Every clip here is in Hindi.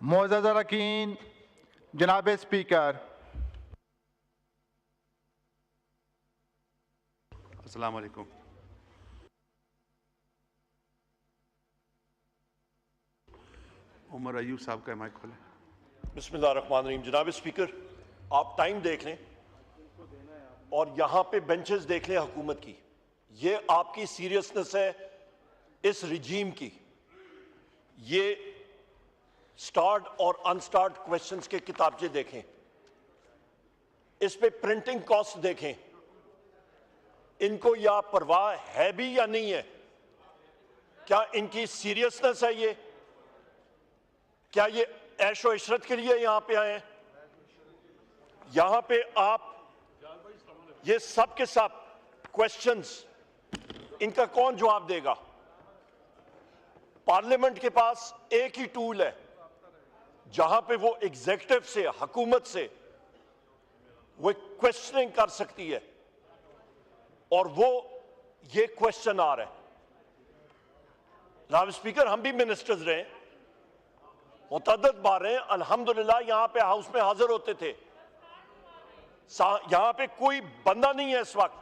मोअज़्ज़ज़ अरकान, जनाब स्पीकर। अस्सलाम वालेकुम। उमर अयूब साहब का माइक खोलें। बिस्मिल्लाहिर्रहमानिर्रहीम। जनाब स्पीकर, आप टाइम देख लें और यहाँ पे बेंचेस देख लें हुकूमत की। ये आपकी सीरियसनेस है इस रिजीम की। ये स्टार्ट और अनस्टार्ट क्वेश्चंस के किताबचे देखें, इस पे प्रिंटिंग कॉस्ट देखें, इनको या परवाह है भी या नहीं है? क्या इनकी सीरियसनेस है ये? क्या ये ऐशो इशरत के लिए यहां पे आए हैं? यहां पे आप ये सब के सब क्वेश्चंस, इनका कौन जवाब देगा? पार्लियामेंट के पास एक ही टूल है जहां पे वो एग्जीक्यूटिव से, हुकूमत से वो क्वेश्चनिंग कर सकती है, और वो ये क्वेश्चन आ रहा है। जनाब स्पीकर, हम भी मिनिस्टर्स रहे, मुतअद्दिद बार रहे, अल्हम्दुलिल्लाह यहां पे हाउस में हाजिर होते थे। यहां पे कोई बंदा नहीं है इस वक्त।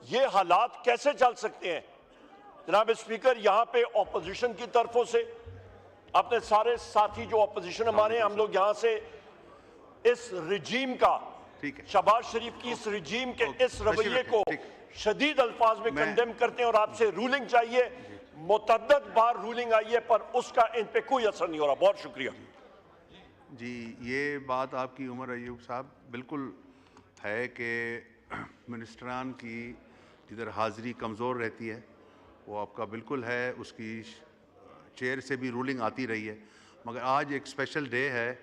ये हालात कैसे चल सकते हैं? जनाब स्पीकर, यहां पे ऑपोजिशन की तरफों से अपने सारे साथी जो ऑपोजिशन हमारे हैं, हम लोग यहां से इस रिजीम का, शहबाज शरीफ की इस रिजीम के इस रवैये को शदीद अल्फाज में कंडेम करते हैं और आपसे रूलिंग चाहिए। मुतअद्दिद बार रूलिंग आई है पर उसका इन पे कोई असर नहीं हो रहा। बहुत शुक्रिया जी। ये बात आपकी उमर अयूब साहब बिल्कुल है कि मिनिस्टरान की जिधर हाज़िरी कमज़ोर रहती है वो आपका बिल्कुल है, उसकी चेयर से भी रूलिंग आती रही है। मगर आज एक स्पेशल डे है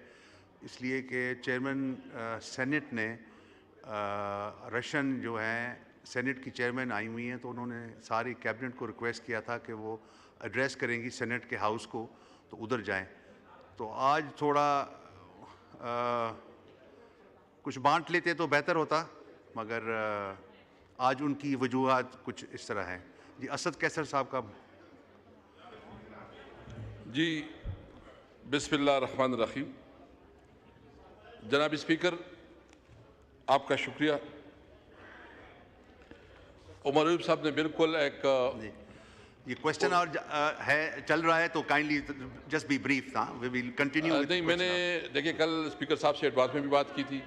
इसलिए कि चेयरमैन सेनेट ने रशन जो हैं सेनेट की चेयरमैन आई हुई हैं, तो उन्होंने सारी कैबिनेट को रिक्वेस्ट किया था कि वो एड्रेस करेंगी सेनेट के हाउस को, तो उधर जाएं। तो आज थोड़ा कुछ बांट लेते तो बेहतर होता, मगर आज उनकी वजूहात कुछ इस तरह हैं। जी, असद कैसर साहब का। जी, बिस्मिल्लाहिर्रहमानिर्रहीम। जनाब स्पीकर, आपका शुक्रिया। उमर अयूब साहब ने बिल्कुल एक ये क्वेश्चन और है चल रहा है, तो काइंडली जस्ट बी ब्रीफ था, वी विल कंटिन्यू। नहीं, मैंने देखिए कल स्पीकर साहब से एडवांस में भी बात की थी।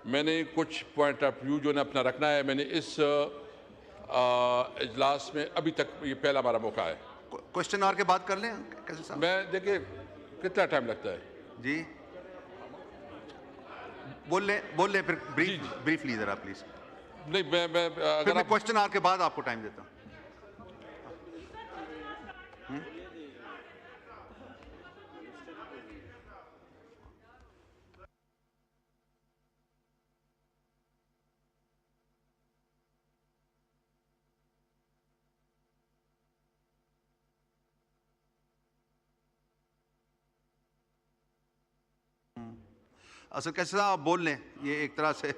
मैंने कुछ पॉइंट ऑफ व्यू जो है अपना रखना है। मैंने इस इजलास में अभी तक ये पहला हमारा मौका है। क्वेश्चन आवर के बाद कर लें कैसे साहब? मैं देखिए कितना टाइम लगता है जी, बोल लें फिर ब्रीफली ज़रा प्लीज। नहीं, मैं फिर मैं क्वेश्चन आवर के बाद आपको टाइम देता हूँ। असल कैसे साहब आप बोल लें, ये एक तरह से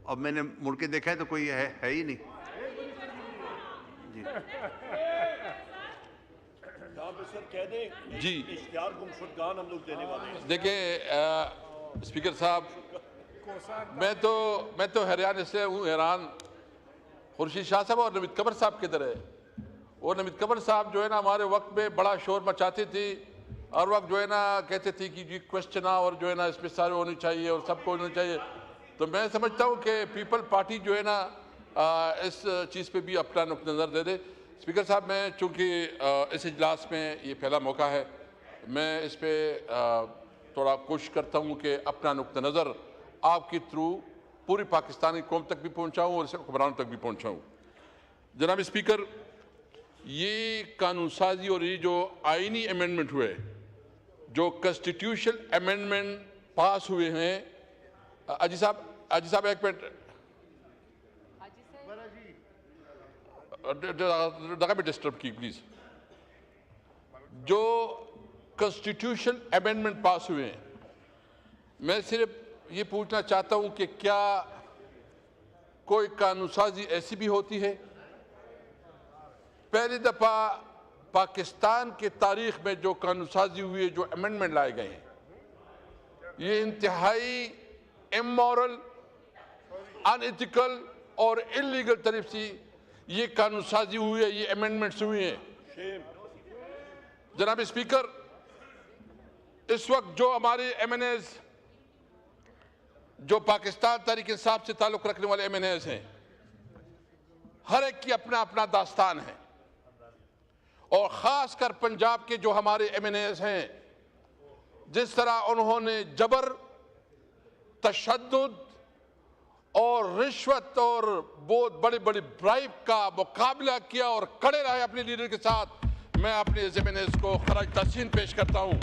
अब मैंने मुड़ के देखा है तो कोई है ही नहीं जी। जी, इश्तिहार गुमशुदगान हम लोग देने वाले हैं। देखिए स्पीकर साहब, मैं तो हैरान इसलिए हूँ, हैरान खुर्शीद शाह साहब और नवीद कमर साहब किधर है? और नवीद कमर साहब जो है ना हमारे वक्त में बड़ा शोर मचाते थे, और वक्त जो है ना कहते थे कि जी क्वेश्चन और जो है ना इसमें सारे होने चाहिए और सबको होना चाहिए। तो मैं समझता हूँ कि पीपल पार्टी जो है ना इस चीज़ पे भी अपना नुक्ता नज़र दे दे। स्पीकर साहब, मैं चूँकि इस इजलास में ये पहला मौका है, मैं इस पर थोड़ा कोशिश करता हूँ कि अपना नुक्ता नज़र आपके थ्रू पूरी पाकिस्तानी कौम तक भी पहुँचाऊँ और इसे हुक्मरानों तक भी पहुँचाऊँ। जनाब स्पीकर, ये कानून साजी और ये जो आइनी अमेंडमेंट हुए, जो कॉन्स्टिट्यूशनल अमेंडमेंट पास हुए हैं, अजी साहब एक मिनट, डिस्टर्ब की प्लीज। जो कॉन्स्टिट्यूशनल अमेंडमेंट पास हुए हैं, मैं सिर्फ ये पूछना चाहता हूं कि क्या कोई कानून साजी ऐसी भी होती है? पहली दफा पाकिस्तान की तारीख में जो कानून साजी हुई है, जो अमेंडमेंट लाए गए हैं, ये इंतहाई इमोरल, अनएथिकल और इलीगल तरफ से ये कानून साजी हुई है, ये अमेंडमेंट्स हुई हैं। जनाब स्पीकर, इस वक्त जो हमारे MNAs, जो पाकिस्तान तहरीक इंसाफ से ताल्लुक रखने वाले MNAs हैं, हर एक की अपना अपना दास्तान है, और ख़ासकर पंजाब के जो हमारे MNAs हैं, जिस तरह उन्होंने जबर, तशद्दुद और रिश्वत और बहुत बड़ी बड़ी ब्राइब का मुकाबला किया और खड़े रहे अपने लीडर के साथ, मैं अपने MNAs को खराज तहसीन पेश करता हूं।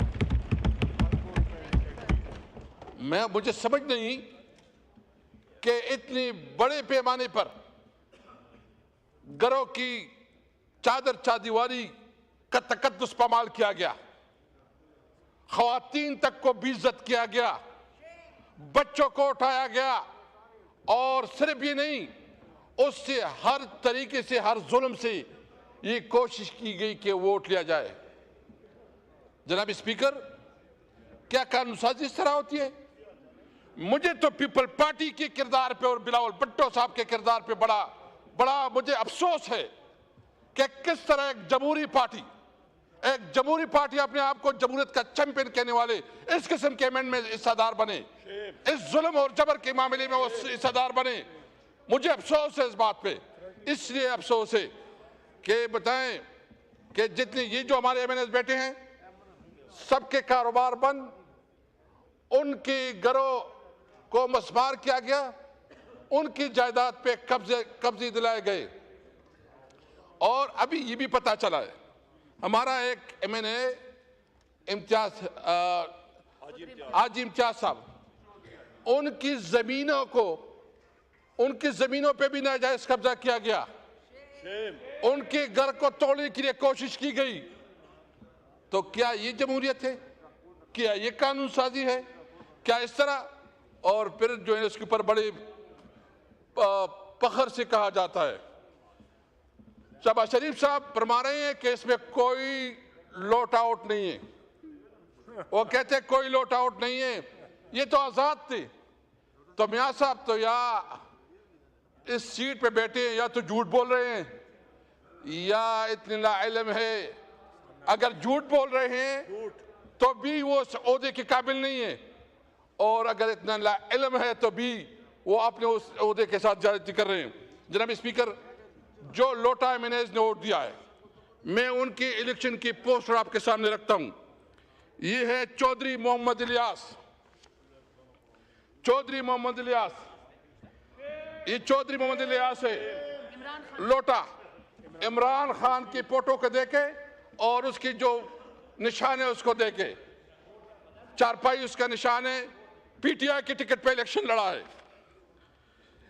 मुझे समझ नहीं कि इतनी बड़े पैमाने पर घरों की चादर चादीवारी का तकद्दुस पामाल किया गया, ख़वातीन तक को बेइज्जत किया गया, बच्चों को उठाया गया, और सिर्फ ये नहीं, उससे हर तरीके से, हर जुल्म से ये कोशिश की गई कि वोट लिया जाए। जनाब स्पीकर, क्या कानून साजी इस तरह होती है? मुझे तो पीपल पार्टी के किरदार पे और बिलावल भुट्टो साहब के किरदार पे बड़ा मुझे अफसोस है कि किस तरह एक जमहूरी पार्टी अपने आप को जमहूरियत का चैंपियन कहने वाले इस किस्म के अमेंडमेंट में हिस्सेदार बने, इस जुल्म और जबर के मामले में वो हिस्सेदार बने। मुझे अफसोस है इस बात पे। इसलिए अफसोस है कि बताएं कि जितने ये जो हमारे MNAs बैठे हैं, सबके कारोबार बंद, उनके घरों को मस्मार किया गया, उनकी जायदाद पे कब्जे दिलाए गए। और अभी ये भी पता चला है, हमारा एक MNA हाजी इम्तियाज साहब, उनकी जमीनों पे भी नाजायज कब्जा किया गया, उनके घर को तोड़ने के लिए कोशिश की गई। तो क्या ये जमहूरियत है? क्या ये कानून साजी है? क्या इस तरह? और फिर जो है इसके ऊपर बड़े फख्र से कहा जाता है, शहबाज शरीफ साहब फरमा रहे हैं कि इसमें कोई लॉट आउट नहीं है। वो कहते हैं कोई लॉट आउट नहीं है, ये तो आजाद थे। तो मियां साहब तो या इस सीट पे बैठे हैं, या तो झूठ बोल रहे हैं, या इतने नाइल्म है। अगर झूठ बोल रहे हैं तो भी वो उस ओहदे के काबिल नहीं है, और अगर इतना नाइल्म है तो भी वो अपने उस ओहदे के साथ ज्यादती कर रहे हैं। जनाब स्पीकर, जो लोटा MNAs ने वोट दिया है, मैं उनकी इलेक्शन की पोस्टर आपके सामने रखता हूं। ये है चौधरी मोहम्मद इलियास। ये चौधरी मोहम्मद इलियास है। लोटा इमरान खान की फोटो को देके और उसकी जो निशान है उसको देके, चारपाई उसका निशान है, PTI के टिकट पे इलेक्शन लड़ा है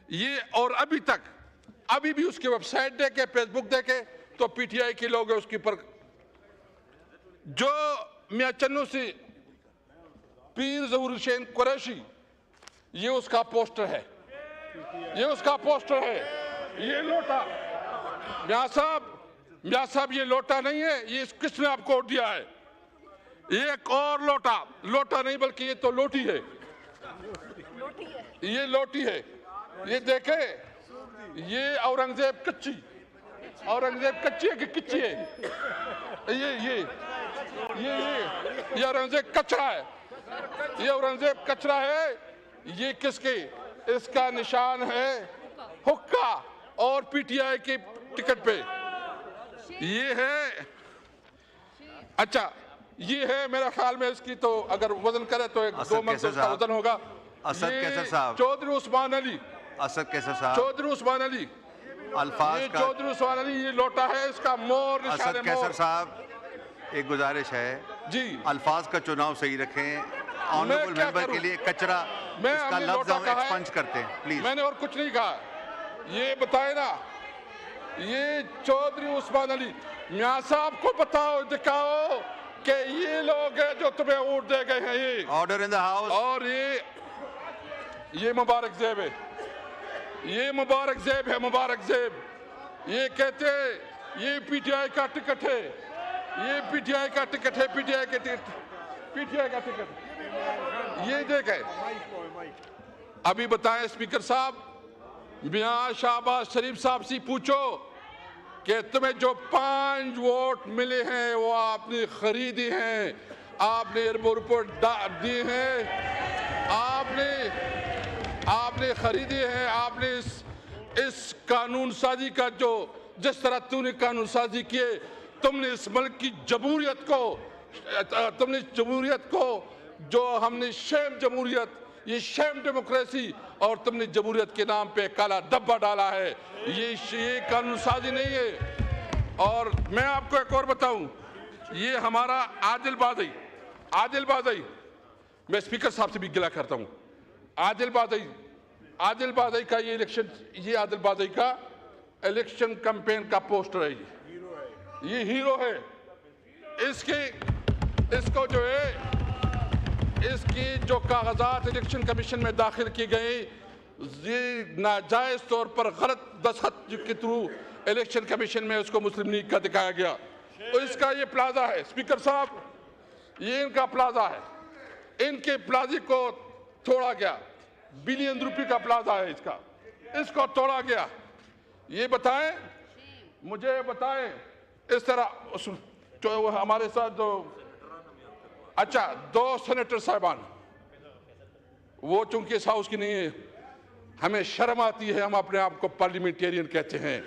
ये। और अभी भी उसकी वेबसाइट देके, फेसबुक देके, तो PTI के लोग हैं उसके ऊपर। जो मियां चन्नू सी पीर ज़हूर हुसैन कुरैशी, ये उसका पोस्टर है, ये लोटा। मियां साहब ये लोटा नहीं है, ये किसने आपको वोट दिया है? ये एक और लोटा नहीं बल्कि ये तो लोटी है, ये लोटी है। ये देखे, ये औरंगजेब कच्ची है कि किच्ची है? ये औरंगजेब कचरा है, ये किसके? इसका निशान है हुक्का, और PTI के टिकट पे ये है। अच्छा, ये है मेरा ख्याल में इसकी तो अगर वजन करे तो 1-2 मन का वजन होगा। असद कैसर साहब, चौधरी उस्मान अली, चौधरी उस्मान अली, ये लोटा है, इसका मोर निशान है। कैसर साहब, एक गुजारिश है जी, अल्फाज का चुनाव सही रखें। ऑनरेबल मेंबर के लिए कचरा, इसका लफ्ज हम एक्सपंज करते हैं, प्लीज। मैंने और कुछ नहीं कहा। ये बताए ना, ये चौधरी उस्मान अली, मियां साहब को बताओ, दिखाओ कि ये लोग हैं जो तुम्हें वोट दे गए हैं। ये ऑर्डर इन द हाउस। और ये मुबारक ज़ेब है, ये कहते ये PTI का टिकट है, ये पीटीआई का टिकट है, पीटीआई का टिकट ये देखे। अभी बताएं स्पीकर साहब, मियां शहबाज शरीफ साहब से पूछो कि तुम्हें जो 5 वोट मिले हैं वो आपने खरीदी हैं, आपने एयरपोर्ट पर दी हैं, आपने खरीदी है, आपने इस कानून साजी का जो जिस तरह तूने कानून साजी किए, तुमने इस मुल्क की जमहूरियत को जो हमने शेम जमहूरियत, ये शेम डेमोक्रेसी, और तुमने जमहूरियत के नाम पे काला डब्बा डाला है। ये कानून साजी नहीं है। और मैं आपको एक और बताऊं, ये हमारा आदिल बादई, मैं स्पीकर साहब से भी गिला करता हूं, आदिल बादई का ये इलेक्शन, ये आदिल बादई का इलेक्शन कैंपेन का पोस्टर है, ये हीरो है। इसको जो है, इसकी जो कागजात इलेक्शन कमीशन में दाखिल की गई, ये नाजायज तौर पर गलत दस्तखत के थ्रू इलेक्शन कमीशन में उसको मुस्लिम लीग का दिखाया गया। तो इसका ये प्लाजा है स्पीकर साहब, ये इनका प्लाजा है, इनके प्लाजे को तोड़ा गया, बिलियन रुपए का प्लाजा है इसका, इसको तोड़ा गया। ये बताएं, मुझे बताएं, इस तरह जो हमारे साथ जो अच्छा 2 सेनेटर साहबान, वो चूंकि इस हाउस की नहीं है, हमें शर्म आती है, हम अपने आप को पार्लियामेंटेरियन कहते हैं,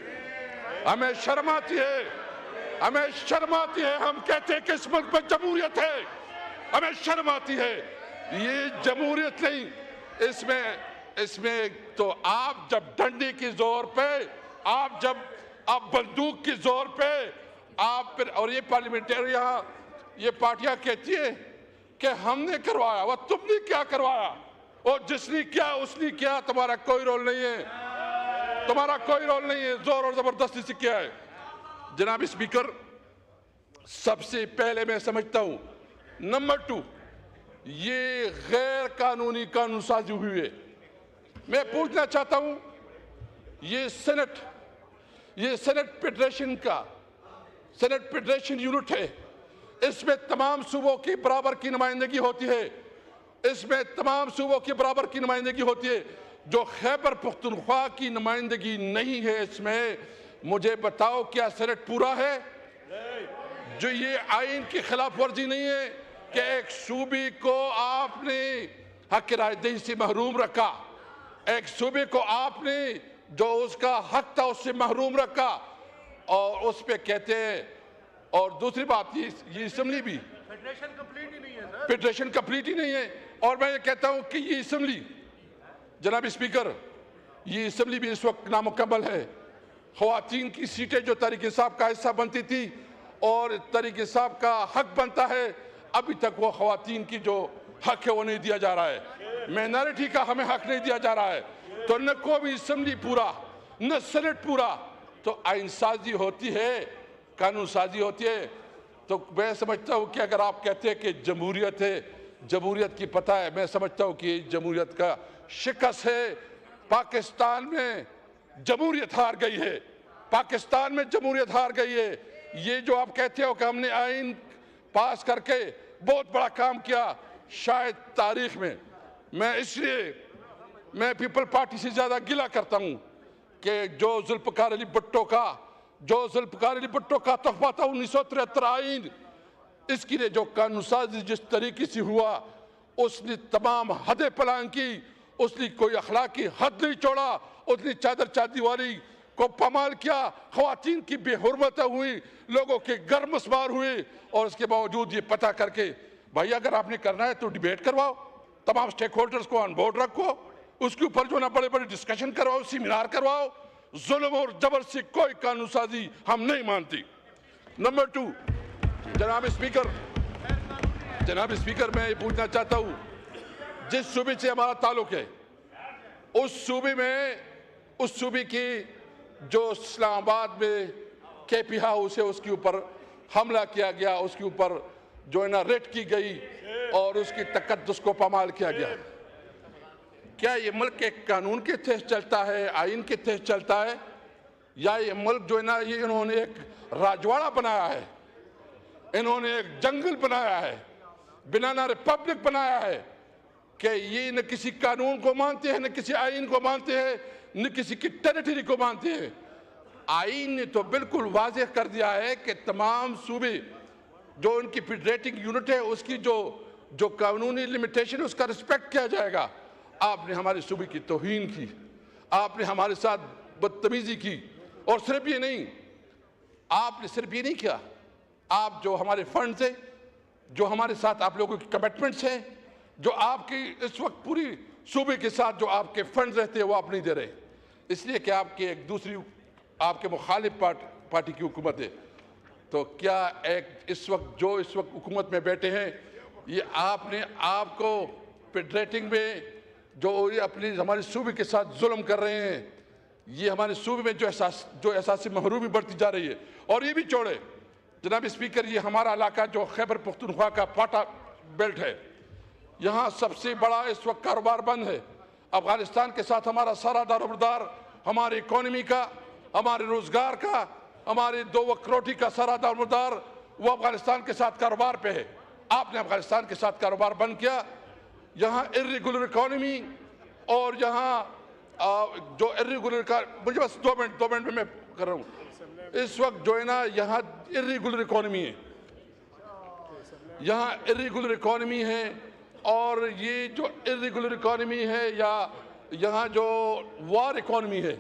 हमें शर्म आती है, हम कहते हैं कि इस मुल्क में जमहूरियत है, हमें शर्म आती है। ये जमहूरियत नहीं, इसमें तो आप जब डंडे के जोर पे, आप बंदूक के जोर पे, आप फिर, और ये पार्लियामेंटेरियन, ये पार्टियां कहती है कि हमने करवाया, वह तुमने क्या करवाया, और जिसने किया उसने किया, तुम्हारा कोई रोल नहीं है, जोर और जबरदस्ती से किया है। जनाब स्पीकर, सबसे पहले मैं समझता हूं, नंबर 2, ये गैर कानूनी कानून साजी हुई है। मैं पूछना चाहता हूं, ये सेनेट फेडरेशन यूनिट है, इसमें तमाम सूबों की बराबर की नुमाइंदगी होती है, जो खैबर पख्तूनख्वा की नुमाइंदगी नहीं है इसमें। मुझे बताओ, क्या सेनेट पूरा है? जो ये आइन की खिलाफ वर्जी नहीं है कि एक सूबे को आपने हक रायदही से महरूम रखा, एक सूबे को आपने जो उसका हक था उससे महरूम रखा, और उस पे कहते हैं। और दूसरी बात, ये असेंबली भी फेडरेशन कंप्लीट ही नहीं है। और मैं ये कहता हूं कि ये असेंबली, जनाब स्पीकर, ये असेंबली भी इस वक्त नामुकम्मल है। ख्वातीन की सीटें जो तहरीक इंसाफ का हिस्सा बनती थी और तहरीक इंसाफ का हक बनता है, अभी तक वो ख्वातीन की जो हक है वो नहीं दिया जा रहा है। माइनॉरिटी का हमें हक नहीं दिया जा रहा है। तो न को भी असेंबली पूरा, न सेनेट पूरा, तो आइन साजी होती है, कानून साजी होती है। तो मैं समझता हूँ कि अगर आप कहते हैं कि जमहूरियत है, जमहूरियत की पता है, मैं समझता हूँ कि जमहूरियत का शिकस्त है। पाकिस्तान में जमहूरियत हार गई है, पाकिस्तान में जमहूरियत हार गई है। ये जो आप कहते हो कि हमने आइन पास करके बहुत बड़ा काम किया, शायद तारीख में, मैं पीपल पार्टी से ज़्यादा गिला करता हूँ कि जो जुल्फ़कार अली भुट्टो का तोहफा था 1973 आइन, इसकी ने जो कानून साजी जिस तरीके से हुआ, उसने तमाम हदें पलांग की, उसने कोई अखलाकी हद नहीं छोड़ा, उसने चादर चादीवारी को पामाल किया, ख्वातीन की बेहुरमत हुई, लोगों के घर मसमार हुए। और इसके बावजूद ये पता करके, भाई अगर आपने करना है तो डिबेट करवाओ, तमाम स्टेक होल्डर्स को ऑन बोर्ड रखो, उसके ऊपर जो ना बड़े बड़े डिस्कशन करवाओ, सेमिनार करवाओ। जुल्म और जबर से कोई कानून साजी हम नहीं मानती। नंबर 2, जनाब स्पीकर, मैं ये पूछना चाहता हूँ, जिस सूबे से हमारा ताल्लुक है, उस सूबे की जो इस्लामाबाद में केपी हाउस है, उसके ऊपर हमला किया गया, उसके ऊपर जो है ना रेड की गई और उसकी तकद्दुस को पामाल किया गया। क्या ये मुल्क एक कानून के तहत चलता है, आइन के तहत चलता है, या ये मुल्क जो है ना, ये इन्होंने एक राजवाड़ा बनाया है? इन्होंने एक जंगल बनाया है, बनाना रिपब्लिक बनाया है कि ये न किसी कानून को मानते हैं, न किसी आइन को मानते हैं, न किसी की टेरिटरी को मानते हैं। आइन ने तो बिल्कुल वाज़ेह कर दिया है कि तमाम सूबे जो उनकी फेडरेटिंग यूनिट है उसकी जो कानूनी लिमिटेशन उसका रिस्पेक्ट किया जाएगा। आपने हमारे सूबे की तौहीन की, आपने हमारे साथ बदतमीजी की, और सिर्फ ये नहीं, आपने सिर्फ ये नहीं किया, आप जो हमारे फंड थे, जो हमारे साथ आप लोगों की कमिटमेंट्स हैं, जो आपकी इस वक्त पूरी सूबे के साथ जो आपके फंड्स रहते हैं वो आप नहीं दे रहे, इसलिए कि आपकी एक दूसरी आपके मुखालिफ पार्टी की हुकूमत है। तो क्या इस वक्त हुकूमत में बैठे हैं, ये आपको फेडरेटिंग में जो ये अपनी हमारे सूबे के साथ जुल्म कर रहे हैं, ये हमारे सूबे में जो एहसास महरूमी बढ़ती जा रही है। और ये भी छोड़े जनाब स्पीकर, ये हमारा इलाका जो खैबर पख्तूनख्वा का पाटा बेल्ट है, यहाँ सबसे बड़ा इस वक्त कारोबार बंद है। अफगानिस्तान के साथ हमारा सारा दारोमदार, हमारी इकोनॉमी का, हमारे रोजगार का, हमारे 2 वक्त रोटी का सारा दारोमदार वो अफगानिस्तान के साथ कारोबार पे है। आपने अफगानिस्तान के साथ कारोबार बंद किया। यहाँ इर्रेगुलर इकोनॉमी और यहाँ जो इर्रेगुलर का, मुझे बस 2 मिनट में मैं कर रहा हूँ। इस वक्त जो है ना, यहाँ इर्रेगुलर इकोनॉमी है, यहाँ इर्रेगुलर इकोनॉमी है, और ये जो इर्रेगुलर इकोनॉमी है या यहाँ जो वार इकोनॉमी है,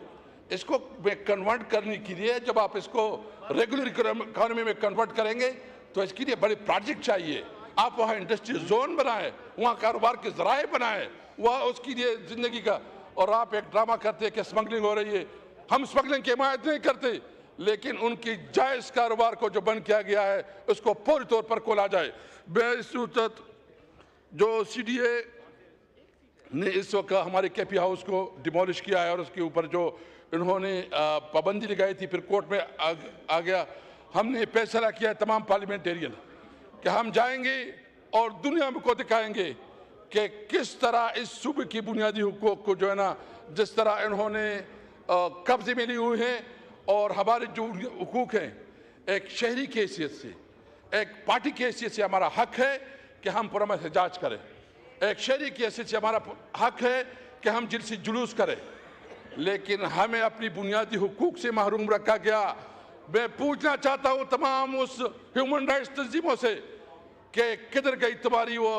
इसको कन्वर्ट करने के लिए जब आप इसको रेगुलर इकोनॉमी में कन्वर्ट करेंगे तो इसके लिए बड़े प्रोजेक्ट चाहिए। आप वहाँ इंडस्ट्रियल जोन बनाएं, वहाँ कारोबार के जराए बनाएं, वहाँ उसके लिए ज़िंदगी का। और आप एक ड्रामा करते हैं कि स्मगलिंग हो रही है। हम स्मगलिंग की हिमायत नहीं करते, लेकिन उनकी जायज़ कारोबार को जो बंद किया गया है उसको पूरी तौर पर खोला जाए। बेसूरत जो CDA ने इस वक्त हमारे KP हाउस को डिमोलिश किया है और उसके ऊपर जो इन्होंने पाबंदी लगाई थी, फिर कोर्ट में आ गया। हमने फैसला किया तमाम पार्लियामेंटेरियन कि हम जाएंगे और दुनिया को दिखाएंगे कि किस तरह इस सूबे की बुनियादी हुकूक को जो है ना, जिस तरह इन्होंने कब्जे में ली हुई हैं, और हमारे जो हुकूक हैं, एक शहरी की हैसियत से, एक पार्टी की हैसियत से हमारा हक है कि हम पुरअमन एहतजाज करें। एक शहरी की हैसियत से हमारा हक है कि हम जिलसी जुलूस करें, लेकिन हमें अपनी बुनियादी हुकूक से महरूम रखा गया। मैं पूछना चाहता हूँ तमाम उस ह्यूमन राइट्स तंजीमों से कि किधर गई तुम्हारी वो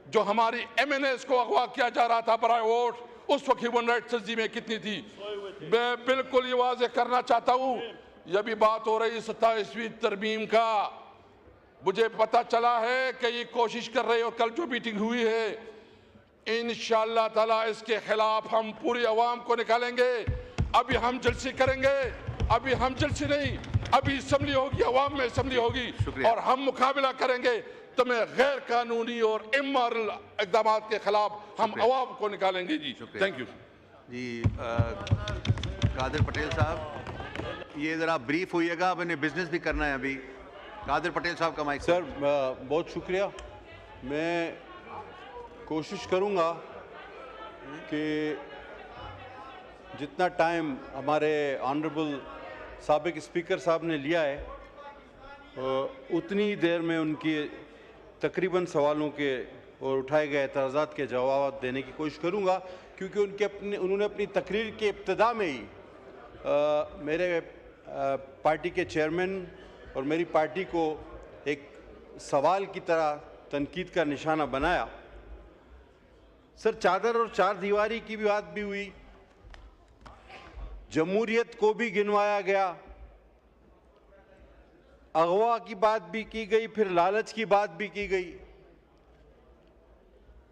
जो हमारी MNAs को अगवा किया जा रहा था बराए वोट, उस वक्त ह्यूमन राइट्स तंजीमें कितनी थी। मैं बिल्कुल ये वाज़ेह करना चाहता हूँ, यह भी बात हो रही 27वीं तरमीम का, मुझे पता चला है कि ये कोशिश कर रहे हो। कल जो मीटिंग हुई है, इंशाअल्लाह ताला इसके खिलाफ हम पूरी अवाम को निकालेंगे। अभी हम जलसे करेंगे, अभी हम जलसे नहीं, अभी असम्बली होगी, अवाम में असम्बली होगी, और हम मुकाबला करेंगे। तो मैं गैर कानूनी और इमोरल इक़दाम के खिलाफ हम अवाम को निकालेंगे जी। थैंक यू जी। कादिर पटेल साहब, ये ज़रा ब्रीफ होइएगा, मैंने बिजनेस भी करना है अभी। कादिर पटेल साहब का माइक। सर बहुत शुक्रिया। मैं कोशिश करूँगा कि जितना टाइम हमारे ऑनरेबल साबिक स्पीकर साहब ने लिया है, उतनी देर में उनकी तकरीबन सवालों के और उठाए गए एतराज़ात के जवाब देने की कोशिश करूँगा, क्योंकि उन्होंने अपनी तकरीर के इब्तिदा में ही मेरे पार्टी के चेयरमैन और मेरी पार्टी को एक सवाल की तरह तनकीद का निशाना बनाया। सर, चादर और चार दीवारी की भी बात भी हुई, जमहूरियत को भी गिनवाया गया, अगवा की बात भी की गई, फिर लालच की बात भी की गई,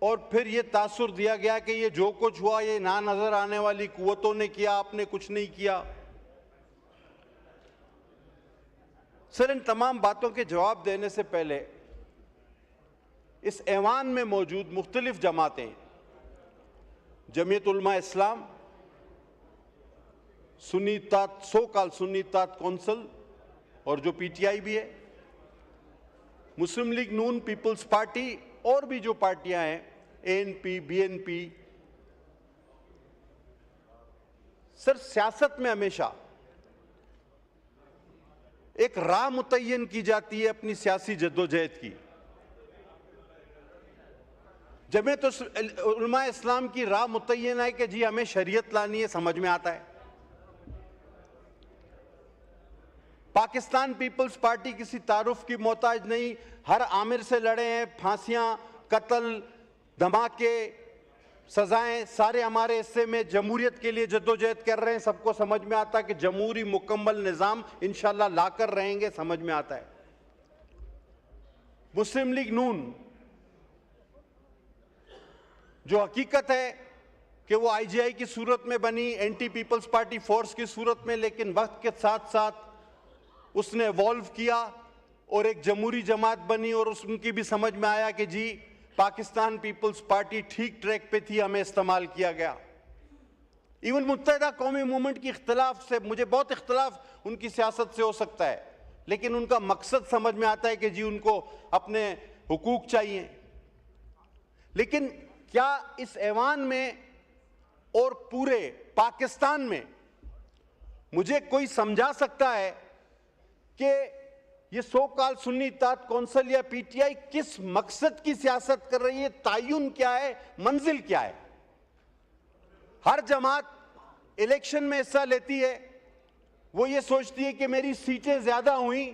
और फिर ये तासुर दिया गया कि ये जो कुछ हुआ ये ना नजर आने वाली कुव्वतों ने किया, आपने कुछ नहीं किया। सर, इन तमाम बातों के जवाब देने से पहले इस ऐवान में मौजूद मुख्तलिफ जमातें, Jamiat Ulema Islam, Sunni Ittehad, so called Sunni Ittehad council, और जो PTI भी है, मुस्लिम लीग नून, पीपल्स पार्टी, और भी जो पार्टियां हैं, ANP, BNP, सर सियासत में हमेशा एक राह मुतय्यन की जाती है अपनी सियासी जद्दोजहद की। जमीयत उलमा इस्लाम की राह मुतय्यन है कि जी हमें शरीयत लानी है, समझ में आता है। पाकिस्तान पीपल्स पार्टी किसी तारुफ की मोहताज नहीं, हर आमिर से लड़े हैं, फांसियां, कत्ल, धमाके, सजाएं सारे हमारे हिस्से में, जमहूरियत के लिए जद्दोजहद कर रहे हैं। सबको समझ में आता है कि जमहूरी मुकम्मल निज़ाम इंशाल्लाह लाकर रहेंगे, समझ में आता है। मुस्लिम लीग नून, जो हकीकत है कि वो आईजीआई की सूरत में बनी, एंटी पीपल्स पार्टी फोर्स की सूरत में, लेकिन वक्त के साथ साथ उसने इवॉल्व किया और एक जमहूरी जमात बनी और उनकी भी समझ में आया कि जी पाकिस्तान पीपल्स पार्टी ठीक ट्रैक पे थी, हमें इस्तेमाल किया गया। इवन मुत्तहिदा कौमी मूवमेंट की इख्तलाफ से मुझे बहुत इख्तलाफ उनकी सियासत से हो सकता है, लेकिन उनका मकसद समझ में आता है कि जी उनको अपने हुकूक चाहिए। लेकिन क्या इस ऐवान में और पूरे पाकिस्तान में मुझे कोई समझा सकता है कि ये सो कॉल सुन्नी इत्तेहाद कौंसिल या पीटीआई किस मकसद की सियासत कर रही है, तायुन क्या है, मंजिल क्या है? हर जमात इलेक्शन में हिस्सा लेती है, वो ये सोचती है कि मेरी सीटें ज्यादा हुई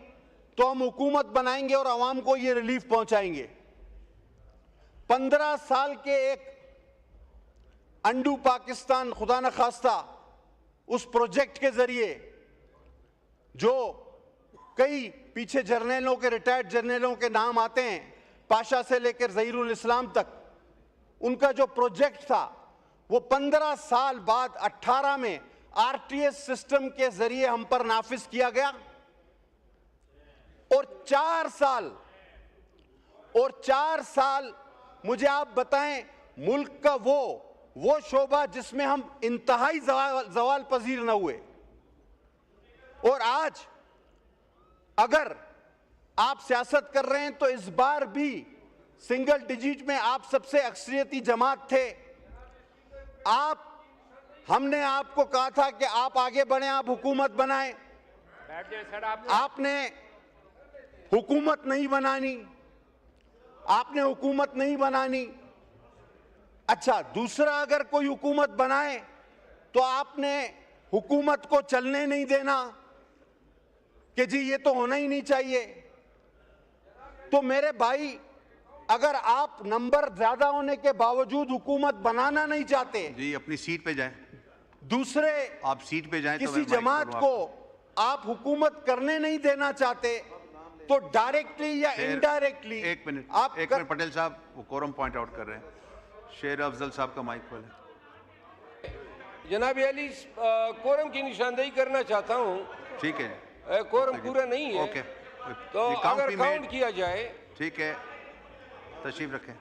तो हम हुकूमत बनाएंगे और आवाम को ये रिलीफ पहुंचाएंगे। 15 साल के एक अंडू पाकिस्तान खुदा न खास्ता उस प्रोजेक्ट के जरिए जो कई पीछे जर्नलों के, रिटायर्ड जर्नलों के नाम आते हैं, पाशा से लेकर ज़हीरुल इस्लाम तक, उनका जो प्रोजेक्ट था वो 15 साल बाद 18 में आरटीएस सिस्टम के जरिए हम पर नाफिज किया गया और 4 साल मुझे आप बताएं, मुल्क का वो शोबा जिसमें हम इंतहाई जवाल पजीर न हुए। और आज अगर आप सियासत कर रहे हैं तो इस बार भी सिंगल डिजिट में आप सबसे अक्सरियती जमात थे। हमने आपको कहा था कि आप आगे बढ़ें, आप हुकूमत बनाएं। आपने हुकूमत नहीं बनानी, आपने हुकूमत नहीं बनानी। अच्छा, दूसरा अगर कोई हुकूमत बनाए तो आपने हुकूमत को चलने नहीं देना कि जी ये तो होना ही नहीं चाहिए। तो मेरे भाई, अगर आप नंबर ज्यादा होने के बावजूद हुकूमत बनाना नहीं चाहते, जी अपनी सीट पे जाएं, दूसरे आप सीट पे जाएं, तो किसी मैं माइक जमात करूं को आप हुकूमत करने नहीं देना चाहते, तो डायरेक्टली या इनडायरेक्टली एक मिनट आप पटेल साहब वो कोरम पॉइंट आउट कर रहे हैं। शेर अफजल साहब का माइक खोलें। जनाब अली, कोरम की निशानदेही करना चाहता हूँ। ठीक है, कोरम पूरा नहीं है। ओके, तो अगर काउंट किया जाए, ठीक है, तशरीफ रखें।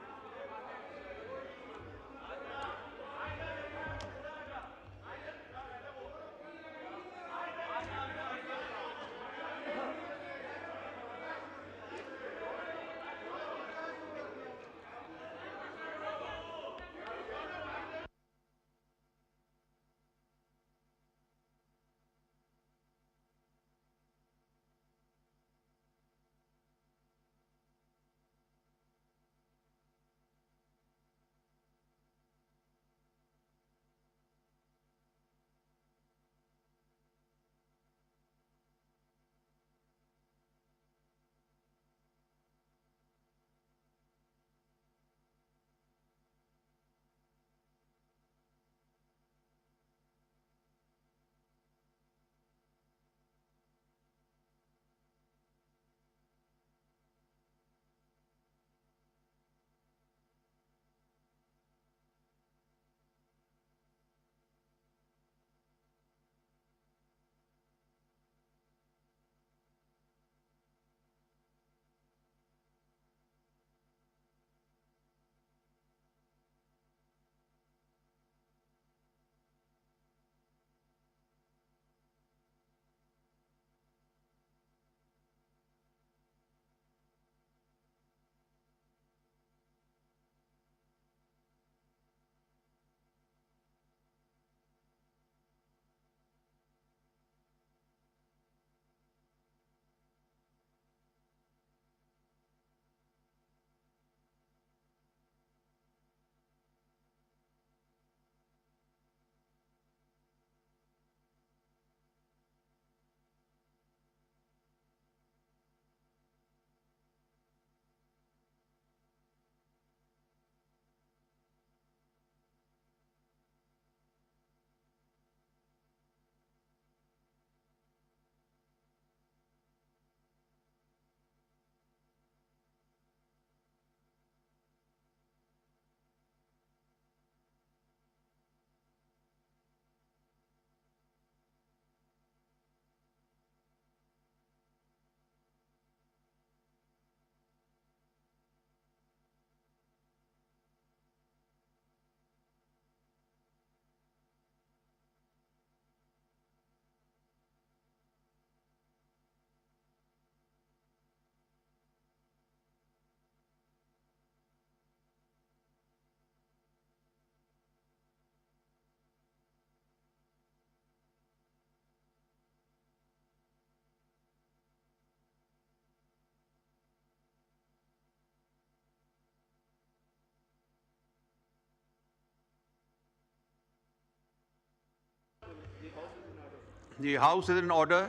जी, house is in order.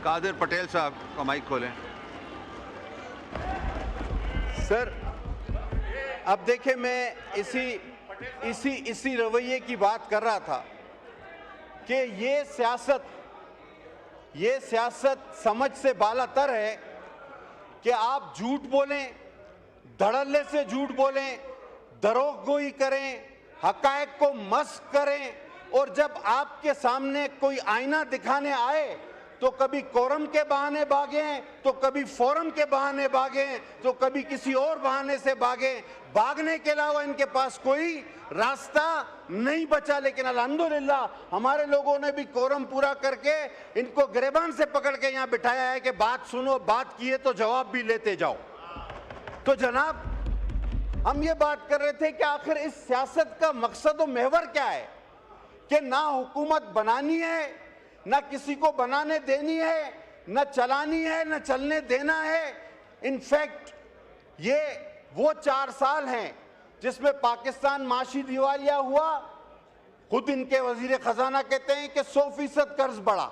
Qadir Patel साहब का माइक खोलें। सर, अब देखिए, मैं इसी रवैये की बात कर रहा था कि ये सियासत समझ से बालातर है कि आप झूठ बोलें, धड़ल्ले से झूठ बोलें, दरोगोई करें, हकायक को मस्क करें, और जब आपके सामने कोई आईना दिखाने आए तो कभी कोरम के बहाने भागें, तो कभी फोरम के बहाने भागें, तो कभी किसी और बहाने से भागें। भागने के अलावा इनके पास कोई रास्ता नहीं बचा। लेकिन अल्हम्दुलिल्लाह हमारे लोगों ने भी कोरम पूरा करके इनको गिरबान से पकड़ के यहाँ बिठाया है कि बात सुनो, बात किए तो जवाब भी लेते जाओ। तो जनाब, हम ये बात कर रहे थे कि आखिर इस सियासत का मकसद और महवर क्या है कि ना हुकूमत बनानी है, ना किसी को बनाने देनी है, ना चलानी है, ना चलने देना है। इनफैक्ट ये वो 4 साल हैं जिसमें पाकिस्तान माशी दिवालिया हुआ। खुद इनके वजीर खजाना कहते हैं कि 100% कर्ज बढ़ा।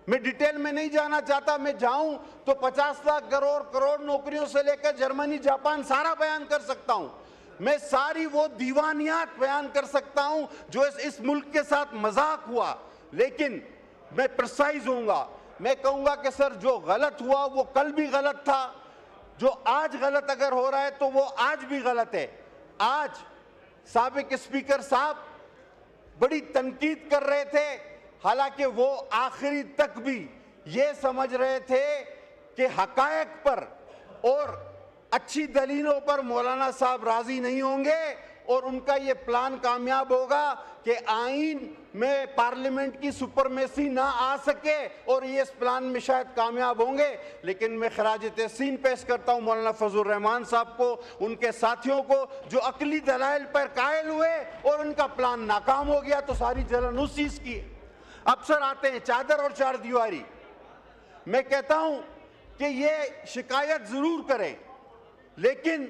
मैं डिटेल में नहीं जाना चाहता, मैं जाऊं तो 50 लाख करोड़ नौकरियों से लेकर जर्मनी, जापान सारा बयान कर सकता हूं। मैं सारी वो दीवानियात बयान कर सकता हूं जो इस मुल्क के साथ मजाक हुआ। लेकिन मैं प्रिसाइज होऊंगा, मैं कहूंगा कि सर जो गलत हुआ वो कल भी गलत था, जो आज गलत अगर हो रहा है तो वो आज भी गलत है। आज साबिक स्पीकर साहब बड़ी तनकीद कर रहे थे, हालांकि वो आखिरी तक भी ये समझ रहे थे कि हकायक पर और अच्छी दलीलों पर मौलाना साहब राजी नहीं होंगे और उनका ये प्लान कामयाब होगा कि आईन में पार्लियामेंट की सुपरमेसी ना आ सके, और ये इस प्लान में शायद कामयाब होंगे। लेकिन मैं खराज तहसीन पेश करता हूँ मौलाना फजल रहमान साहब को, उनके साथियों को, जो अकली दलाइल पर कायल हुए और उनका प्लान नाकाम हो गया। तो सारी जलन उस चीज की। अफसर आते हैं चादर और चार दीवारी। मैं कहता हूं कि ये शिकायत जरूर करें, लेकिन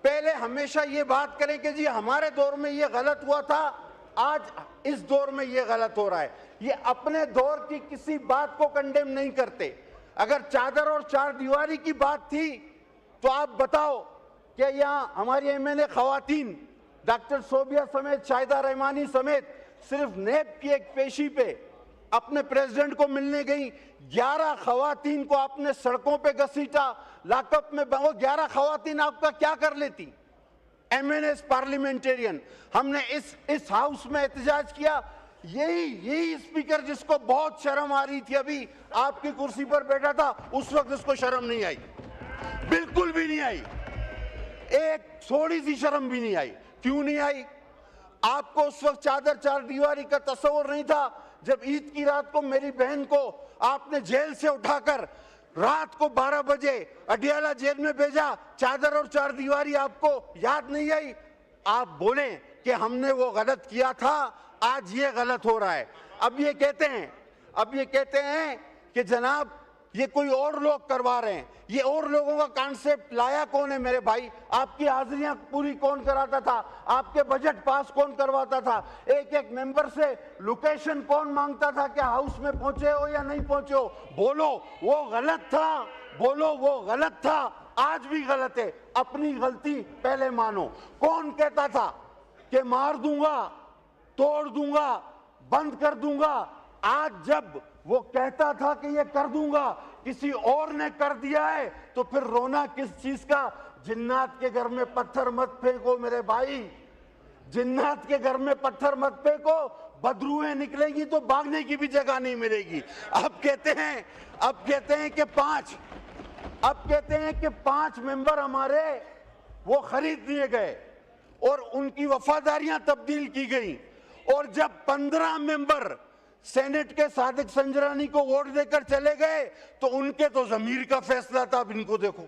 पहले हमेशा ये बात करें कि जी हमारे दौर में ये गलत हुआ था, आज इस दौर में ये गलत हो रहा है। ये अपने दौर की किसी बात को कंडेम नहीं करते। अगर चादर और चार दीवारी की बात थी तो आप बताओ कि यहाँ हमारी एमएनए खवातीन डॉक्टर सोबिया समेत, शाहिदा रहमानी समेत, सिर्फ नेब की एक पेशी पे अपने प्रेसिडेंट को मिलने गई। 11 खवातीन को आपने सड़कों पे घसीटा, लॉकअप में। वो 11 खवातीन आपका क्या कर लेती? MNS parliamentarian. हमने इस हाउस में एहतजाज किया। यही स्पीकर जिसको बहुत शर्म आ रही थी, अभी आपकी कुर्सी पर बैठा था, उस वक्त उसको शर्म नहीं आई, बिल्कुल भी नहीं आई, एक थोड़ी सी शर्म भी नहीं आई। क्यों नहीं आई? आपको उस वक्त चादर चार दीवारी का तस्वर नहीं था जब ईद की रात को मेरी बहन को आपने जेल से उठाकर रात को 12 बजे अडियाला जेल में भेजा। चादर और चार दीवारी आपको याद नहीं आई? आप बोले कि हमने वो गलत किया था, आज ये गलत हो रहा है। अब ये कहते हैं कि जनाब ये कोई और लोग करवा रहे हैं। ये और लोगों का कॉन्सेप्ट लाया कौन है मेरे भाई? आपकी हाजिरियां पूरी कौन कराता था? आपके बजट पास कौन करवाता था? एक एक मेंबर से लोकेशन कौन मांगता था कि हाउस में पहुंचे हो या नहीं पहुंचे हो? बोलो वो गलत था, बोलो वो गलत था, आज भी गलत है। अपनी गलती पहले मानो। कौन कहता था कि मार दूंगा, तोड़ दूंगा, बंद कर दूंगा? आज जब वो कहता था कि ये कर दूंगा, किसी और ने कर दिया है, तो फिर रोना किस चीज का? जिन्नात के घर में पत्थर मत फेंको मेरे भाई, जिन्नात के घर में पत्थर मत फेंको, बदरूहें निकलेंगी तो भागने की भी जगह नहीं मिलेगी। अब कहते हैं कि 5 मेंबर हमारे वो खरीद दिए गए और उनकी वफादारियां तब्दील की गई, और जब 15 मेंबर सेनेट के सादिक संजरानी को वोट देकर चले गए तो उनके तो जमीर का फैसला था। अब इनको देखो,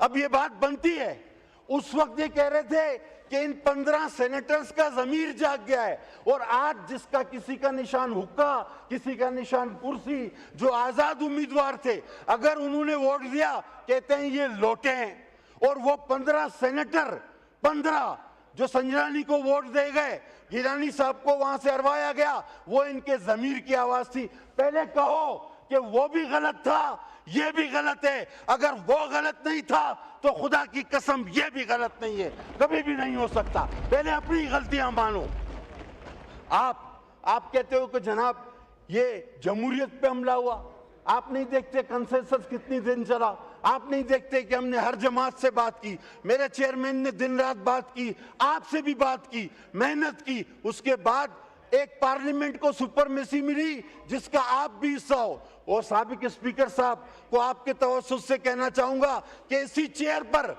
अब ये बात बनती है। उस वक्त ये कह रहे थे कि इन 15 सेनेटर्स का जमीर जाग गया है, और आज जिसका किसी का निशान हुक्का, किसी का निशान कुर्सी, जो आजाद उम्मीदवार थे, अगर उन्होंने वोट दिया कहते हैं ये लौटे हैं। और वो 15 सेनेटर 15 जो संजनानी को वोट दे गए, गिलानी साहब को वहां से हरवाया गया, वो इनके जमीर की आवाज थी। पहले कहो कि वो भी गलत था, ये भी गलत है। अगर वो गलत नहीं था तो खुदा की कसम ये भी गलत नहीं है, कभी भी नहीं हो सकता। पहले अपनी गलतियां मानो। आप कहते हो कि जनाब ये जमहूरियत पे हमला हुआ। आप नहीं देखते कंसेंसस कितनी दिन चला? आप नहीं देखते कि हमने हर जमात से बात की, मेरे चेयरमैन ने दिन रात बात की, आपसे भी बात की, मेहनत की। उसके बाद एक पार्लियामेंट को सुपरमेसी मिली जिसका आप भी हिस्सा हो। और साबिक स्पीकर साहब को आपके तवज्जुह से कहना चाहूंगा कि इसी चेयर पर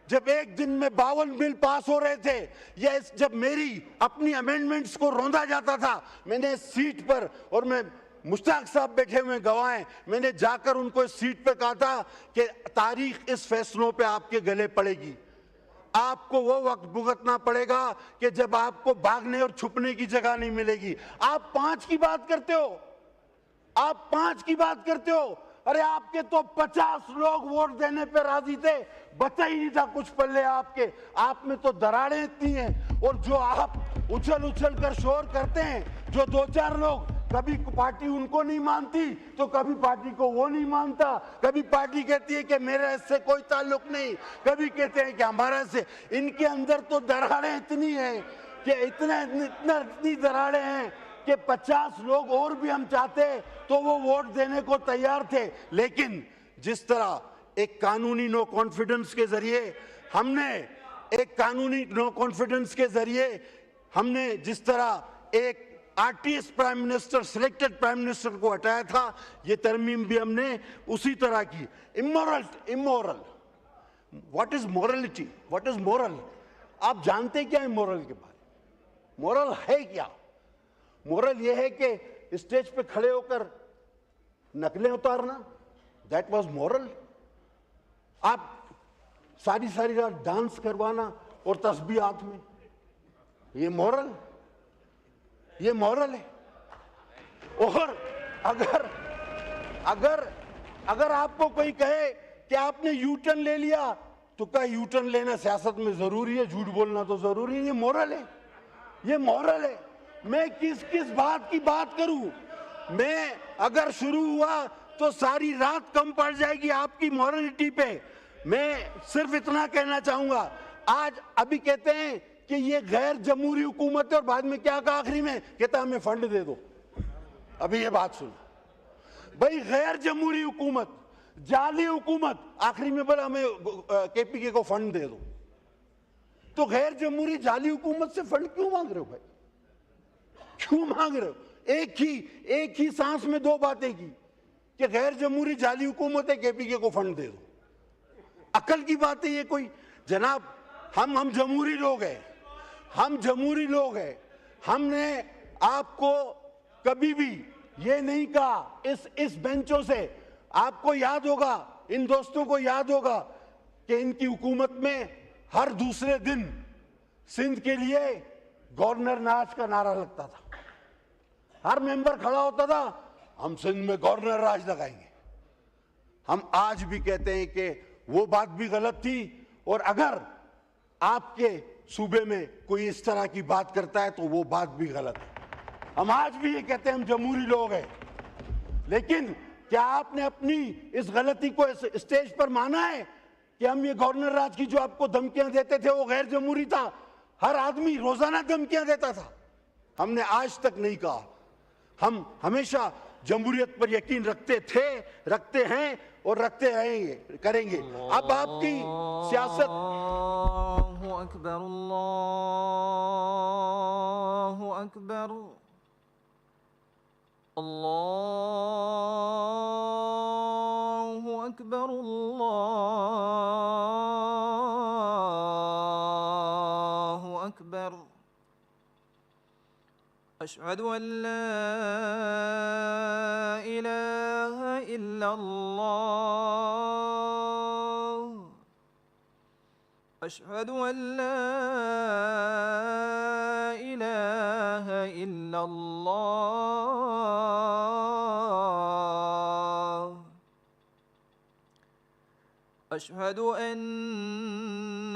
जब एक दिन में 52 बिल पास हो रहे थे, या जब मेरी अपनी अमेंडमेंट्स को रौंदा जाता था, मैंने इस सीट पर, और मैं मुश्ताक साहब बैठे हुए गवाह हैं, मैंने जाकर उनको इस सीट पे कहा था कि तारीख इस फैसलों पे आपके गले पड़ेगी। आपको वो वक्त भुगतना पड़ेगा कि जब आपको भागने और छुपने की जगह नहीं मिलेगी। आप 5 की बात करते हो, आप 5 की बात करते हो। अरे आपके तो 50 लोग वोट देने पे राजी थे, बचा ही नहीं था कुछ पल्ले आपके। आप में तो दरारें इतनी हैं, और जो आप उछल उछल कर शोर करते हैं, जो 2-4 लोग, कभी पार्टी उनको नहीं मानती तो कभी पार्टी को वो नहीं मानता, कभी पार्टी कहती है कि मेरे इससे कोई ताल्लुक नहीं, कभी कहते हैं कि हमारे से। इनके अंदर तो दरारें इतनी हैं कि इतनी दरारें हैं कि 50 लोग और भी हम चाहते तो वो वोट देने को तैयार थे। लेकिन जिस तरह एक कानूनी नो कॉन्फिडेंस के जरिए हमने जिस तरह एक RTS prime minister, selected prime minister को हटाया था, ये तरमीम भी हमने उसी तरह की। Immoral, what is morality, what is moral? आप जानते क्या है मोरल के बारे में? मोरल है क्या? मोरल ये है कि स्टेज पे खड़े होकर नकलें उतारना, दैट वाज मोरल। आप सारी रात डांस करवाना और तस्बीह हाथ में, ये मोरल है। और अगर आपको कोई कहे कि आपने यू टर्न ले लिया, तो क्या यू टर्न लेना सियासत में जरूरी है? झूठ बोलना तो जरूरी है। ये मोरल है। मैं किस बात की बात करूं? मैं अगर शुरू हुआ तो सारी रात कम पड़ जाएगी आपकी मॉरलिटी पे। मैं सिर्फ इतना कहना चाहूंगा, अभी कहते हैं कि ये गैर जमहूरी हुकूमत है, और बाद में क्या कहा आखिरी में? कहता हमें फंड दे दो। अभी ये बात सुन भाई, गैर जमहूरी हुकूमत, जाली हुकूमत, आखिरी में बोला हमें केपीके को फंड दे दो। तो गैर जमहूरी जाली हुकूमत से फंड क्यों मांग रहे हो भाई? क्यों मांग रहे हो? एक ही सांस में 2 बातें की कि गैर जमहूरी जाली हुकूमत है, केपीके को फंड दे दो। अकल की बात है ये कोई? जनाब हम जमहूरी लोग हैं, हमने आपको कभी भी ये नहीं कहा। इस बेंचों से आपको याद होगा, इन दोस्तों को याद होगा कि इनकी हुकूमत में हर दूसरे दिन सिंध के लिए गवर्नर नाज का नारा लगता था। हर मेंबर खड़ा होता था, हम सिंध में गवर्नर राज लगाएंगे। हम आज भी कहते हैं कि वो बात भी गलत थी, और अगर आपके सूबे में कोई इस तरह की बात करता है तो वो बात भी गलत है। हम आज भी ये कहते हैं हम जमहूरी लोग हैं, लेकिन क्या आपने अपनी इस गलती को इस स्टेज पर माना है कि हम ये गवर्नर राज की जो आपको धमकियां देते थे वो गैर जमहूरी था? हर आदमी रोजाना धमकियां देता था। हमने आज तक नहीं कहा। हम हमेशा जमहूरियत पर यकीन रखते थे, रखते हैं और रखते रहेंगे, करेंगे। अब आपकी सियासत अल्लाहु अकबर, अल्लाहु अकबर, अल्लाहु अकबर, अल्लाहु अकबर। अशहदु अन ला इलाहा इल्लल्लाह, अशहदु अन ला इलाहा इल्लल्लाह, अशहदु अन्न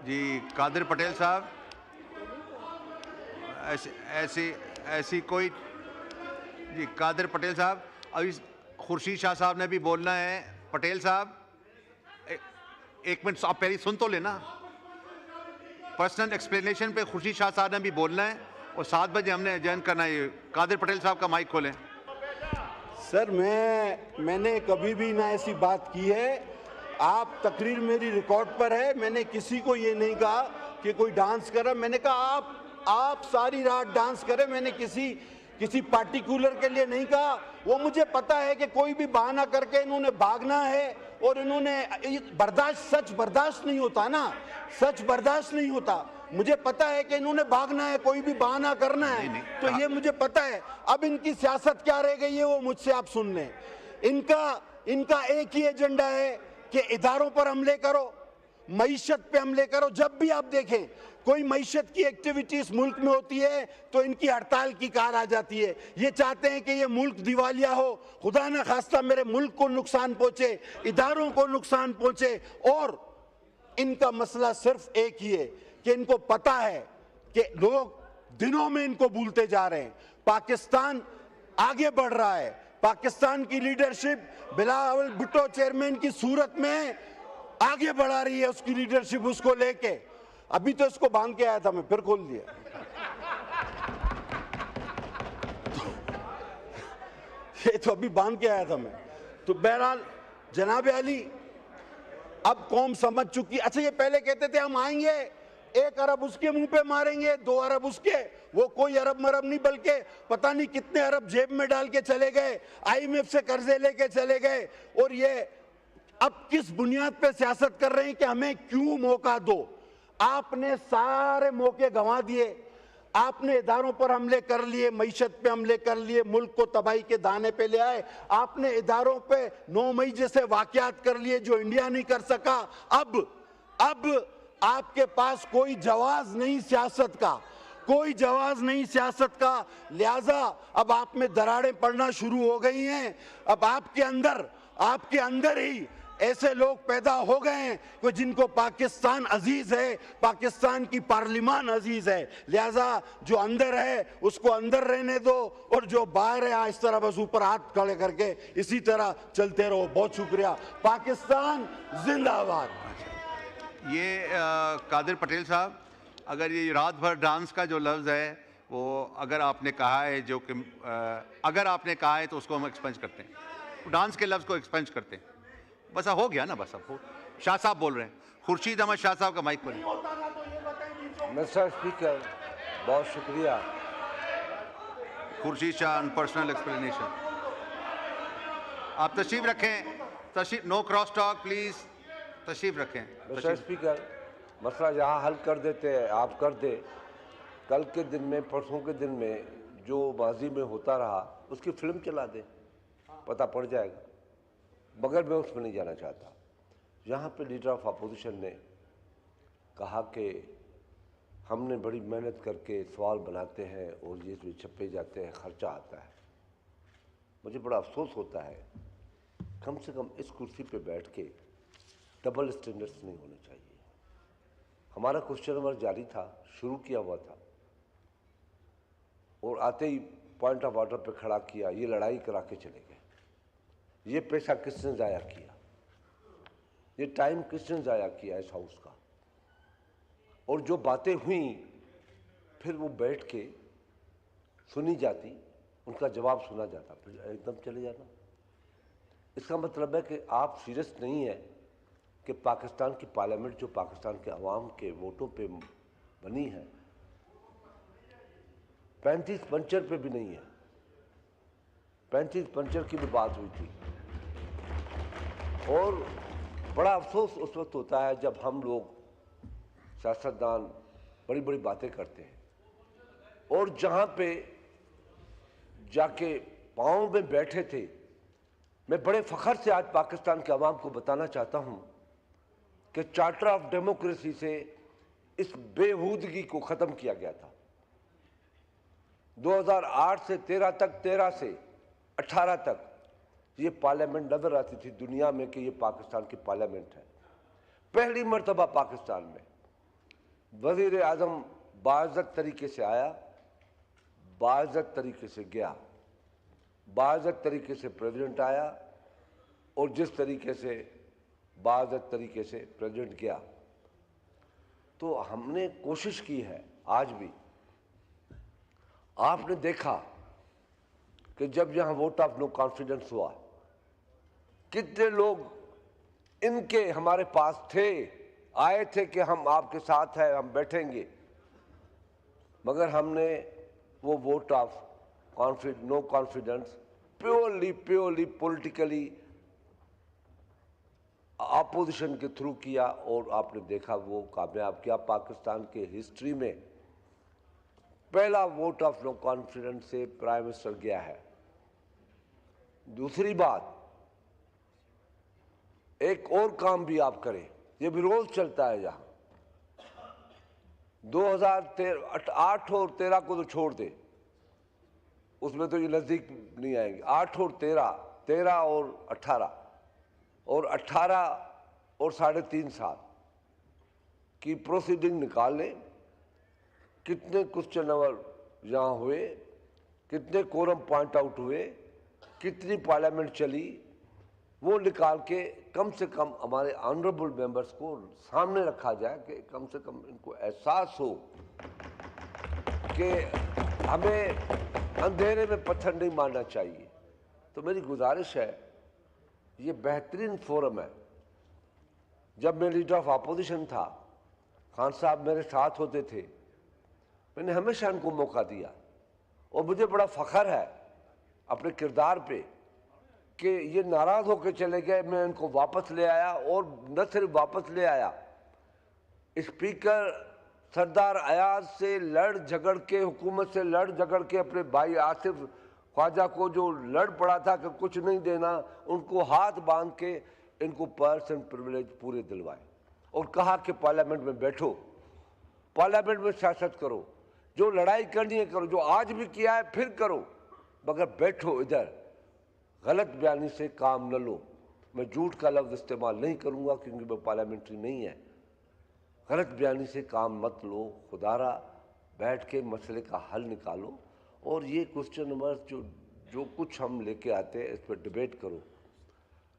जी कादिर पटेल साहब, ऐसी कोई जी कादिर पटेल साहब, अभी खुर्शीद शाह साहब ने भी बोलना है। पटेल साहब एक मिनट, आप पहले सुन तो लेना। पर्सनल एक्सप्लेनेशन पे खुर्शीद शाह साहब ने भी बोलना है और 7 बजे हमने ज्वाइन करना है। कादिर पटेल साहब का माइक खोलें। सर मैंने कभी भी ना ऐसी बात की है। आप तकरीर मेरी रिकॉर्ड पर है। मैंने किसी को ये नहीं कहा कि कोई डांस कर रहा। मैंने कहा आप सारी रात डांस करें। मैंने किसी पार्टिकुलर के लिए नहीं कहा। वो मुझे पता है कि कोई भी बहाना करके इन्होंने भागना है और इन्होंने सच बर्दाश्त नहीं होता ना, सच बर्दाश्त नहीं होता। मुझे पता है कि इन्होंने भागना है, कोई भी बहाना करना है, तो ये मुझे पता है। अब इनकी सियासत क्या रह गई है वो मुझसे आप सुन लें। इनका एक ही एजेंडा है कि इदारों पर हमले करो, मईशत पे हमले करो। जब भी आप देखें कोई मईशत की एक्टिविटीज मुल्क में होती है तो इनकी हड़ताल की कार आ जाती है। ये चाहते हैं कि ये मुल्क दिवालिया हो, खुदा न खास्ता मेरे मुल्क को नुकसान पहुंचे, इदारों को नुकसान पहुंचे। और इनका मसला सिर्फ एक ही है कि इनको पता है कि लोग दिनों में इनको भूलते जा रहे हैं। पाकिस्तान आगे बढ़ रहा है। पाकिस्तान की लीडरशिप बिलावल भुट्टो चेयरमैन की सूरत में आगे बढ़ा रही है, उसकी लीडरशिप उसको लेके। अभी तो इसको बांध के आया था मैं, फिर खोल दिया। ये तो अभी बांध के आया था मैं। तो बहरहाल जनाब अली, अब कौम समझ चुकी। अच्छा, ये पहले कहते थे हम आएंगे, 1 अरब उसके मुंह पे मारेंगे, 2 अरब उसके। वो कोई अरब मरब नहीं, बल्कि पता नहीं कितने अरब जेब में डाल के चले गए, IMF से कर्जे लेके चले गए। और ये अब किस बुनियाद पे सियासत कर रहे हैं कि हमें क्यों मौका दो। आपने सारे मौके गंवा दिए। आपने इदारों पर हमले कर लिए, मईशत पे हमले कर लिए, मुल्क को तबाही के दाने पे ले आए। आपने इदारों पे 9 मई जैसे वाकयात कर लिए जो इंडिया नहीं कर सका। अब आपके पास कोई जवाब नहीं सियासत का, कोई जवाब नहीं सियासत का। लिहाजा अब आप में दरारें पड़ना शुरू हो गई हैं। अब आपके अंदर ही ऐसे लोग पैदा हो गए हैं कि जिनको पाकिस्तान अजीज है, पाकिस्तान की पार्लिमान अजीज है। लिहाजा जो अंदर है उसको अंदर रहने दो और जो बाहर है इस तरह बस ऊपर हाथ खड़े करके इसी तरह चलते रहो। बहुत शुक्रिया। पाकिस्तान जिंदाबाद। ये कादिर पटेल साहब, अगर ये रात भर डांस का जो लफ्ज़ है वो अगर आपने कहा है अगर आपने कहा है तो उसको हम एक्सपेंज करते हैं। डांस के लफ्ज़ को एक्सपेंज करते हैं। बस हो गया ना, बस अब शाह साहब बोल रहे हैं। खुर्शीद अहमद शाह साहब का माइक खोलिए। मिस्टर स्पीकर, बहुत शुक्रिया। Khursheed Shah personal explanation. आप तशरीफ रखें। No cross talk please. तशरीफ रखें। मिस्टर स्पीकर, मसला जहाँ हल कर देते हैं आप कर दे। कल के दिन में, परसों के दिन में जो माजी में होता रहा उसकी फिल्म चला दे, पता पड़ जाएगा। मगर मैं उसमें नहीं जाना चाहता। यहाँ पे लीडर ऑफ अपोजिशन ने कहा कि हमने बड़ी मेहनत करके सवाल बनाते हैं और ये इसमें छपे जाते हैं, खर्चा आता है। मुझे बड़ा अफसोस होता है, कम से कम इस कुर्सी पे बैठ के डबल स्टैंडर्ड्स नहीं होने चाहिए। हमारा क्वेश्चन नंबर जारी था, शुरू किया हुआ था, और आते ही पॉइंट ऑफ ऑर्डर पे खड़ा किया, ये लड़ाई करा के चले गए। ये पैसा किसने ज़ाया किया? ये टाइम किसने ज़ाया किया इस हाउस का? और जो बातें हुई फिर वो बैठ के सुनी जाती, उनका जवाब सुना जाता, फिर एकदम चले जाना। इसका मतलब है कि आप सीरियस नहीं है कि पाकिस्तान की पार्लियामेंट जो पाकिस्तान के अवाम के वोटों पे बनी है, 35 पंचर पे भी नहीं है। 35 पंचर की भी बात हुई थी। और बड़ा अफसोस उस वक्त होता है जब हम लोग सियासतदान बड़ी बड़ी बातें करते हैं और जहाँ पे जाके पाँव में बैठे थे। मैं बड़े फ़ख्र से आज पाकिस्तान के अवाम को बताना चाहता हूँ कि चार्टर ऑफ डेमोक्रेसी से इस बेहूदगी को ख़त्म किया गया था। 2008 से 13 तक, 13 से 18 तक ये पार्लियामेंट नजर आती थी दुनिया में कि ये पाकिस्तान की पार्लियामेंट है। पहली मर्तबा पाकिस्तान में वज़ीर आज़म बाइज़्ज़त तरीके से आया, बाइज़्ज़त तरीके से गया, बाइज़्ज़त तरीके से प्रेसिडेंट आया, और जिस तरीके से बाइज़्ज़त तरीके से प्रेसिडेंट गया, तो हमने कोशिश की है आज भी। आपने देखा कि जब यहाँ वोट ऑफ नो कॉन्फिडेंस हुआ, कितने लोग इनके हमारे पास थे, आए थे कि हम आपके साथ हैं, हम बैठेंगे, मगर हमने वो vote of no confidence purely politically opposition के थ्रू किया, और आपने देखा वो कामयाब किया। पाकिस्तान के हिस्ट्री में पहला वोट ऑफ नो कॉन्फिडेंस से प्राइम मिनिस्टर गया है। दूसरी बात, एक और काम भी आप करें, ये भी रोज चलता है। जहां 2008 और 13 को तो छोड़ दे, उसमें तो ये नजदीक नहीं आएंगे। 8 और 13, 13 और 18, और 18 और 3.5 साल की प्रोसीडिंग निकाल लें। कितने क्वेश्चन नंबर यहाँ हुए, कितने कोरम पॉइंट आउट हुए, कितनी पार्लियामेंट चली, वो निकाल के कम से कम हमारे ऑनरेबल मेंबर्स को सामने रखा जाए कि कम से कम इनको एहसास हो कि हमें अंधेरे में पत्थर नहीं मारना चाहिए। तो मेरी गुजारिश है, ये बेहतरीन फोरम है। जब मैं लीडर ऑफ अपोजिशन था, खान साहब मेरे साथ होते थे, मैंने हमेशा इनको मौका दिया, और मुझे बड़ा फ़ख्र है अपने किरदार पे कि ये नाराज़ होकर चले गए, मैं इनको वापस ले आया। और न सिर्फ वापस ले आया, स्पीकर सरदार अयाज से लड़ झगड़ के, हुकूमत से लड़ झगड़ के, अपने भाई आसिफ ख्वाजा को जो लड़ पड़ा था कि कुछ नहीं देना, उनको हाथ बांध के इनको पर्सन प्रिविलेज पूरे दिलवाए, और कहा कि पार्लियामेंट में बैठो, पार्लियामेंट में सियासत करो, जो लड़ाई करनी है करो, जो आज भी किया है फिर करो, मगर बैठो इधर, गलत बयानी से काम न लो। मैं झूठ का लफ्ज़ इस्तेमाल नहीं करूँगा क्योंकि वो पार्लियामेंट्री नहीं है। गलत बयानी से काम मत लो, खुदारा बैठ के मसले का हल निकालो, और ये क्वेश्चन नंबर जो कुछ हम लेके आते हैं इस पर डिबेट करो।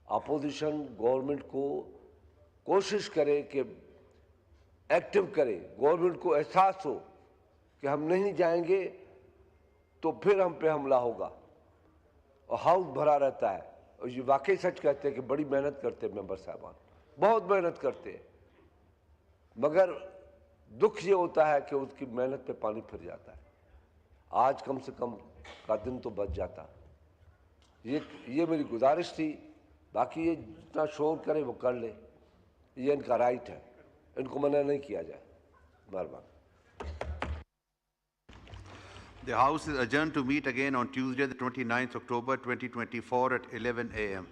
अपोजिशन गवर्नमेंट को कोशिश करे कि एक्टिव करे, गवर्नमेंट को एहसास हो कि हम नहीं जाएंगे तो फिर हम पे हमला होगा, और हाउस भरा रहता है। और ये वाकई सच कहते हैं कि बड़ी मेहनत करते हैं मेंबर साहबान, बहुत मेहनत करते हैं, मगर दुख ये होता है कि उसकी मेहनत पे पानी फिर जाता है। आज कम से कम का दिन तो बच जाता। ये मेरी गुजारिश थी। बाकी ये जितना शोर करे वो कर ले, ये इनका राइट है, इनको मना नहीं किया जाए। मेहरबानी। The House is adjourned to meet again on Tuesday, the 29th October 2024 at 11 a.m.